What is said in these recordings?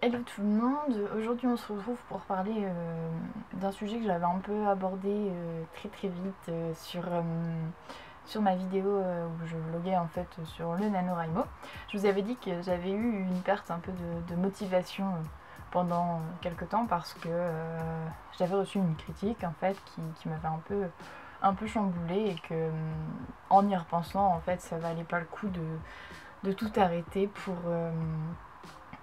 Hello tout le monde, aujourd'hui on se retrouve pour parler d'un sujet que j'avais un peu abordé très vite sur ma vidéo où je vloguais en fait sur le NaNoWriMo. Je vous avais dit que j'avais eu une perte un peu de motivation pendant quelques temps parce que j'avais reçu une critique en fait qui m'avait un peu chamboulée et que en y repensant en fait ça valait pas le coup de tout arrêter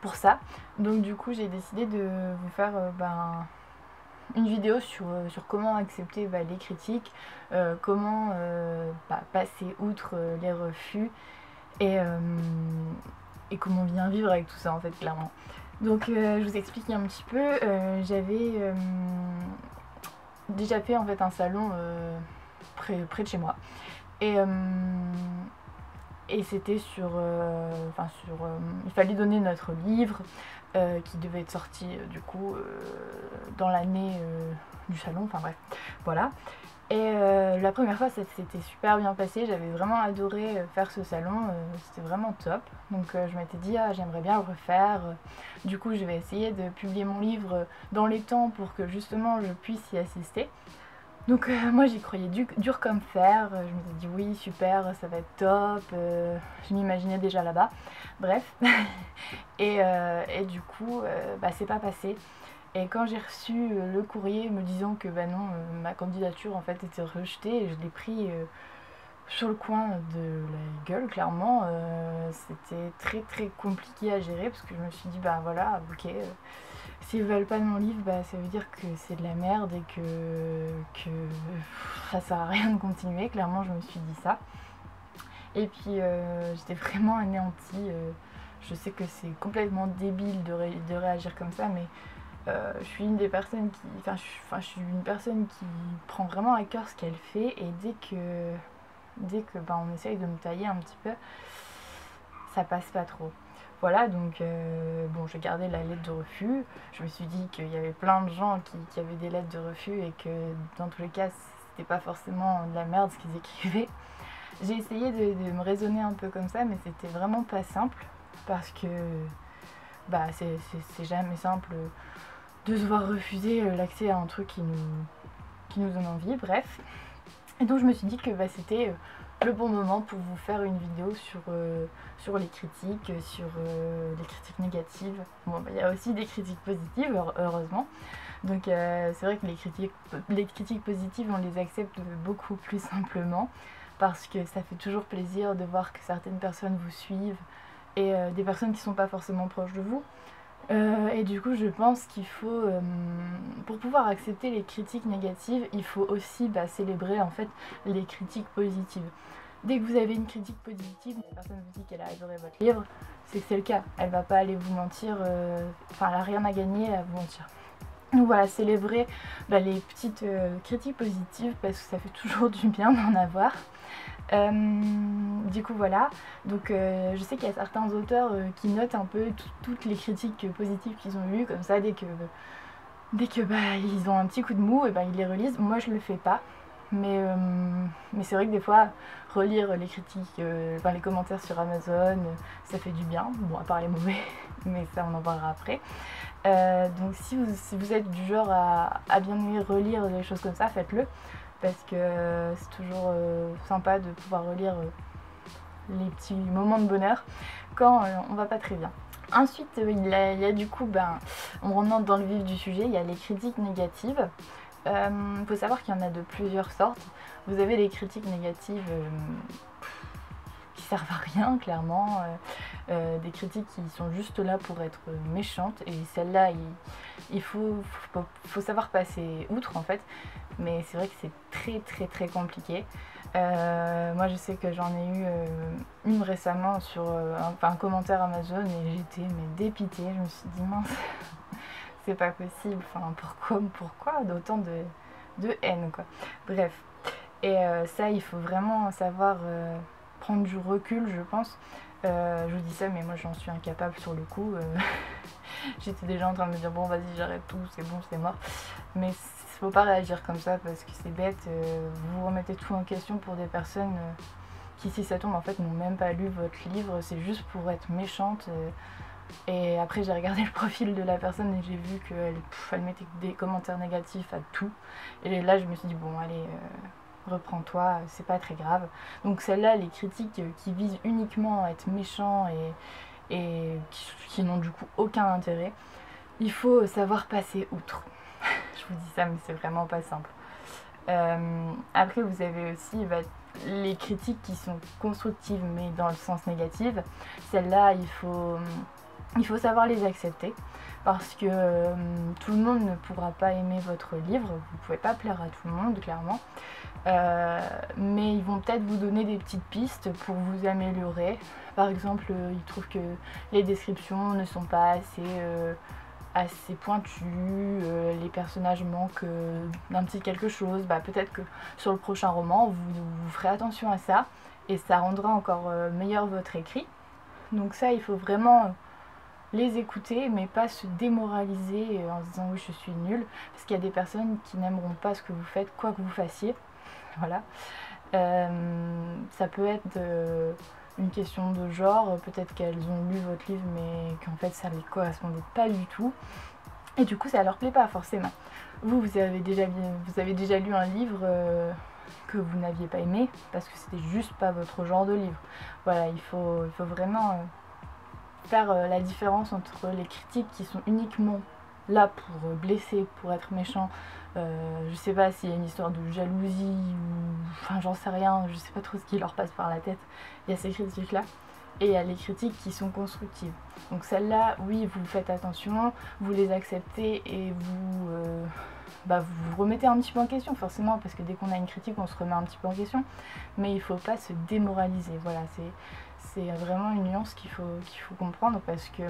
pour ça. Donc du coup j'ai décidé de vous faire une vidéo sur comment accepter les critiques, comment passer outre les refus et comment bien vivre avec tout ça en fait clairement. Donc je vous explique un petit peu, j'avais déjà fait en fait un salon près de chez moi et c'était il fallait donner notre livre qui devait être sorti du coup dans l'année du salon, enfin bref, voilà. Et la première fois ça s'était super bien passé, j'avais vraiment adoré faire ce salon, c'était vraiment top. Donc je m'étais dit j'aimerais bien le refaire, du coup je vais essayer de publier mon livre dans les temps pour que justement je puisse y assister. Donc moi j'y croyais dur comme fer, je me suis dit oui super ça va être top, je m'imaginais déjà là-bas, bref. et du coup c'est pas passé. Et quand j'ai reçu le courrier me disant que non, ma candidature en fait était rejetée, je l'ai pris sur le coin de la gueule clairement, c'était très compliqué à gérer parce que je me suis dit voilà ok, s'ils veulent pas de mon livre ça veut dire que c'est de la merde et que ça sert à rien de continuer, clairement je me suis dit ça. Et puis j'étais vraiment anéantie, je sais que c'est complètement débile de réagir comme ça mais je suis une des personnes je suis une personne qui prend vraiment à cœur ce qu'elle fait et dès que on essaye de me tailler un petit peu, ça passe pas trop. Voilà, donc bon, j'ai gardé la lettre de refus. Je me suis dit qu'il y avait plein de gens qui avaient des lettres de refus et que dans tous les cas, c'était pas forcément de la merde ce qu'ils écrivaient. J'ai essayé de me raisonner un peu comme ça, mais c'était vraiment pas simple parce que c'est jamais simple de se voir refuser l'accès à un truc qui nous donne envie, bref. Et donc je me suis dit que c'était le bon moment pour vous faire une vidéo sur les critiques, sur les critiques négatives. Bon, il y a aussi des critiques positives, heureusement. Donc c'est vrai que les critiques positives, on les accepte beaucoup plus simplement parce que ça fait toujours plaisir de voir que certaines personnes vous suivent et des personnes qui sont pas forcément proches de vous. Et du coup je pense qu'il faut, pour pouvoir accepter les critiques négatives, il faut aussi célébrer en fait les critiques positives. Dès que vous avez une critique positive, une personne vous dit qu'elle a adoré votre livre, c'est que c'est le cas, elle va pas aller vous mentir, elle a rien à gagner à vous mentir. Donc voilà, célébrer les petites critiques positives parce que ça fait toujours du bien d'en avoir. Du coup voilà, donc je sais qu'il y a certains auteurs qui notent un peu toutes les critiques positives qu'ils ont eues, comme ça dès que ils ont un petit coup de mou, et ils les relisent. Moi je le fais pas, mais c'est vrai que des fois relire les critiques, les commentaires sur Amazon, ça fait du bien, bon à part les mauvais, mais ça on en parlera après. Donc si vous êtes du genre à bien aimer relire des choses comme ça, faites-le. Parce que c'est toujours sympa de pouvoir relire les petits moments de bonheur quand on va pas très bien. Ensuite, il y a du coup, on rentre dans le vif du sujet, il y a les critiques négatives. Faut savoir qu'il y en a de plusieurs sortes. Vous avez les critiques négatives qui servent à rien, clairement. Des critiques qui sont juste là pour être méchantes. Et celles-là, il faut savoir passer outre, en fait. Mais c'est vrai que c'est très compliqué. Moi je sais que j'en ai eu une récemment sur un commentaire Amazon et j'étais dépitée, je me suis dit mince, c'est pas possible, pourquoi d'autant de haine quoi. Bref, et ça il faut vraiment savoir prendre du recul je pense. Je vous dis ça mais moi j'en suis incapable sur le coup. J'étais déjà en train de me dire bon vas-y j'arrête tout, c'est bon c'est mort, mais faut pas réagir comme ça parce que c'est bête, vous remettez tout en question pour des personnes qui si ça tombe en fait n'ont même pas lu votre livre, c'est juste pour être méchante. Et après j'ai regardé le profil de la personne et j'ai vu qu'elle mettait des commentaires négatifs à tout. Et là je me suis dit bon allez, reprends-toi, c'est pas très grave. Donc celle-là, les critiques qui visent uniquement à être méchants et qui n'ont du coup aucun intérêt, il faut savoir passer outre. Je vous dis ça mais c'est vraiment pas simple. Après vous avez aussi les critiques qui sont constructives mais dans le sens négatif. Celles-là il faut savoir les accepter parce que tout le monde ne pourra pas aimer votre livre, vous pouvez pas plaire à tout le monde clairement, mais ils vont peut-être vous donner des petites pistes pour vous améliorer. Par exemple, ils trouvent que les descriptions ne sont pas assez pointues, les personnages manquent d'un petit quelque chose. Peut-être que sur le prochain roman vous ferez attention à ça et ça rendra encore meilleur votre écrit. Donc ça, il faut vraiment les écouter mais pas se démoraliser en se disant oui je suis nulle, parce qu'il y a des personnes qui n'aimeront pas ce que vous faites quoi que vous fassiez. Voilà. Ça peut être une question de genre, peut-être qu'elles ont lu votre livre mais qu'en fait ça ne les correspondait pas du tout et du coup ça leur plaît pas forcément. Vous avez déjà lu un livre que vous n'aviez pas aimé parce que c'était juste pas votre genre de livre. Voilà, il faut vraiment faire la différence entre les critiques qui sont uniquement là pour blesser, pour être méchant. Je sais pas s'il y a une histoire de jalousie ou enfin j'en sais rien, je sais pas trop ce qui leur passe par la tête. Il y a ces critiques là et il y a les critiques qui sont constructives. Donc celles-là, oui, vous faites attention, vous les acceptez et vous vous remettez un petit peu en question forcément, parce que dès qu'on a une critique on se remet un petit peu en question, mais il faut pas se démoraliser. Voilà, c'est vraiment une nuance qu'il faut comprendre, parce que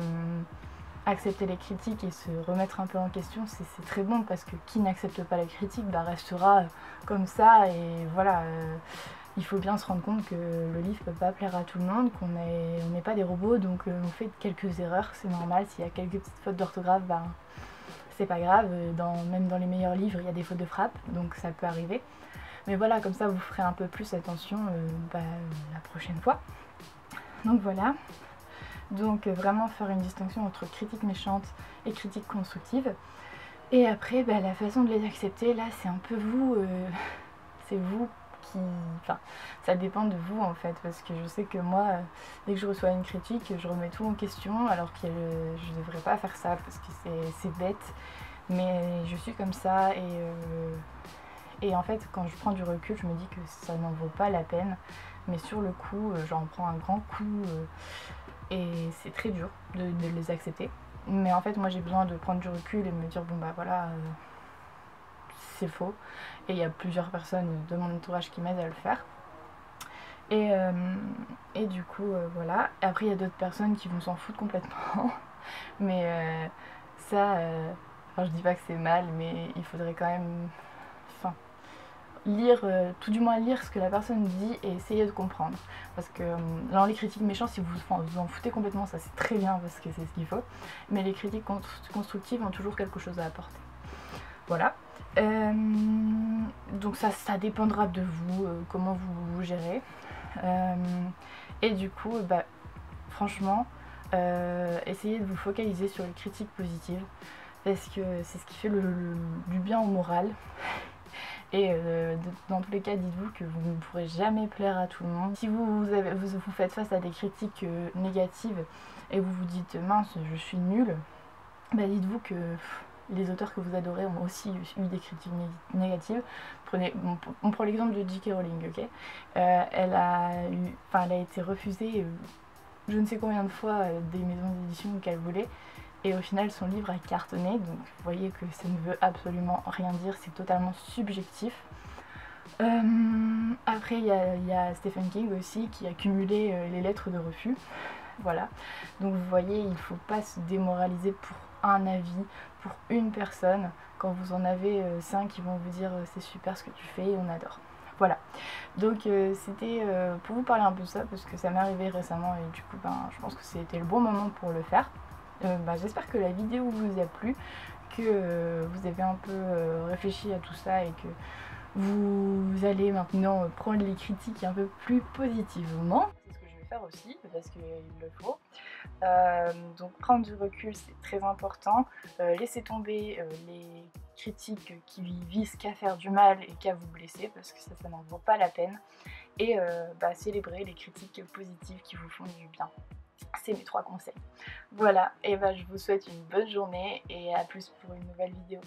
accepter les critiques et se remettre un peu en question, c'est très bon, parce que qui n'accepte pas la critique restera comme ça. Et voilà, il faut bien se rendre compte que le livre peut pas plaire à tout le monde, qu'on n'est pas des robots, donc on fait quelques erreurs, c'est normal. S'il y a quelques petites fautes d'orthographe, c'est pas grave, même dans les meilleurs livres il y a des fautes de frappe, donc ça peut arriver. Mais voilà, comme ça vous ferez un peu plus attention la prochaine fois. Donc voilà, donc vraiment faire une distinction entre critique méchante et critique constructive. Et après la façon de les accepter, là c'est un peu vous, c'est vous qui... Enfin, ça dépend de vous en fait, parce que je sais que moi, dès que je reçois une critique, je remets tout en question, alors que je devrais pas faire ça, parce que c'est bête, mais je suis comme ça, et en fait quand je prends du recul, je me dis que ça n'en vaut pas la peine, mais sur le coup, j'en prends un grand coup, et c'est très dur de les accepter. Mais en fait moi j'ai besoin de prendre du recul et de me dire bon voilà, c'est faux, et il y a plusieurs personnes de mon entourage qui m'aident à le faire. Et du coup voilà. Et après il y a d'autres personnes qui vont s'en foutre complètement mais ça, enfin je dis pas que c'est mal, mais il faudrait quand même lire, tout du moins lire ce que la personne dit et essayer de comprendre, parce que dans les critiques méchantes, si vous en foutez complètement, ça c'est très bien parce que c'est ce qu'il faut, mais les critiques constructives ont toujours quelque chose à apporter. Voilà. Donc ça dépendra de vous, comment vous gérez, et du coup franchement essayez de vous focaliser sur les critiques positives, parce que c'est ce qui fait du bien au moral. Et dans tous les cas, dites-vous que vous ne pourrez jamais plaire à tout le monde. Si vous faites face à des critiques négatives et vous vous dites mince, je suis nulle, dites-vous que les auteurs que vous adorez ont aussi eu des critiques négatives. On prend l'exemple de J.K. Rowling, ok. Elle a été refusée je ne sais combien de fois des maisons d'édition qu'elle voulait. Et au final, son livre a cartonné, donc vous voyez que ça ne veut absolument rien dire, c'est totalement subjectif. Après, il y a Stephen King aussi qui a cumulé les lettres de refus. Voilà, donc vous voyez, il ne faut pas se démoraliser pour un avis, pour une personne, quand vous en avez 5 qui vont vous dire c'est super ce que tu fais, on adore. Voilà, donc c'était pour vous parler un peu de ça, parce que ça m'est arrivé récemment et du coup je pense que c'était le bon moment pour le faire. J'espère que la vidéo vous a plu, que vous avez un peu réfléchi à tout ça et que Vous allez maintenant prendre les critiques un peu plus positivement. C'est ce que je vais faire aussi, parce qu'il le faut. Donc prendre du recul, c'est très important. Laissez tomber les critiques qui visent qu'à faire du mal et qu'à vous blesser, parce que ça n'en vaut pas la peine. Et célébrer les critiques positives qui vous font du bien. C'est mes 3 conseils. Voilà, et je vous souhaite une bonne journée et à plus pour une nouvelle vidéo.